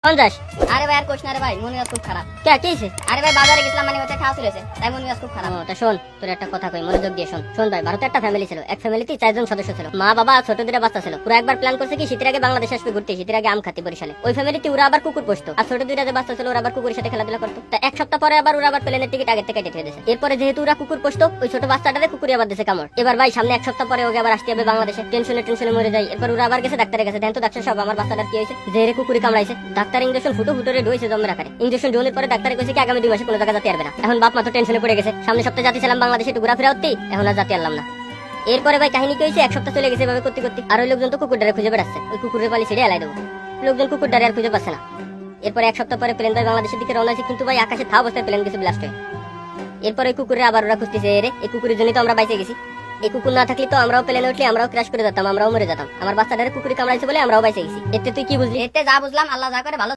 50। আরে ভাই আর কোশ না রে ভাই, মন মেজাজ খুব খারাপ। কে কি হইছে? আরে ভাই বাজারে গেছিলাম, মানে হচ্ছে খাওয়া চলেছে, তাই মন মেজাজ খুব খারাপ। তা শোন, তোর একটা কথা কই, মনোযোগ দিয়ে শোন। শোন ভাই, ভারতে একটা ফ্যামিলি ছিল। এক ফ্যামিলিতে 4 জন সদস্য ছিল, মা বাবা ছোট দুটো বাচ্চা ছিল। পুরো একবার প্ল্যান করছে কি শীতের আগে বাংলাদেশে আসবে ঘুরতে, শীতের আগে আম খাতে বরিশালে। ওই ফ্যামিলিতে ওরা আবার কুকুর পুষতো, আর ছোট দুইটা যে বাচ্চা ছিল ওরা আবার কুকুরের সাথে খেলাধুলা করতো। তা এক সপ্তাহ পরে আবার ওরা আবার প্লেনের টিকিট আগে থেকে কেটে দিয়েছে। এরপরে যেহেতু ওরা কুকুর পুষতো, ওই ছোট বাচ্চাটারে কুকুরে আবার দিয়েছে কামড়। এবার ভাই সামনে এক সপ্তাহ পরে ওকে আবার আসতে হবে বাংলাদেশে। টেনশনে মরে যায়। এরপর ওরা আবার গেছে ডাক্তারের কাছে। দেন তো ডাক্তার সাহেব, আমার বাচ্চাটার কি হয়েছে? যে রে কুকুরে কামড়াইছে। ডাক্তার ইঞ্জেকশন ফুটোরে ডুয়েছে জমের আকারে। ইঞ্জেকশন ডোনের পরে ডাক্তারে কইছে কি আগামী 2 মাসে কোনো জায়গা যেতে পারবে না। এখন বাপ মা তো টেনশনে পড়ে গেছে। সামনে সপ্তাহে যাচ্ছিলাম বাংলাদেশে একটু ঘোরাফেরা হতেই, এখন আর যেতে পারলাম না। এরপরে ভাই কাহিনী কি হয়েছে, এক সপ্তাহ চলে গেছে এভাবে করতে করতে। আর ওই লোকজন তো কুকুরটারে খুঁজে বেড়াচ্ছে, ওই কুকুরের পালি ছেড়ে এলাই দেবো। লোকজন কুকুরটারে আর খুঁজে পাচ্ছে না। এরপরে এক সপ্তাহ পরে প্লেন ভাই বাংলাদেশের দিকে রওনা হয়েছে, কিন্তু ভাই আকাশে থা অবস্থায় প্লেন গেছে ব্লাস্ট হয়ে। এরপরে কুকুরে আবার ওরা খুঁজতেছে, রে এই কুকুরের জন্য তো আমরা বাইচে গেছি। এই কুকুর না থাকলে তো আমরাও প্লেনে উঠলে আমরাও ক্র্যাশ করে যেতাম, আমরাও মরে যেতাম। আমার বাচ্চাটারে কুকুরে কামড়াইছে বলে আমরাও বাইচে গেছি। এতে তুই কি বুঝলি? এতে যা বুঝলাম, আল্লাহ যা করে ভালো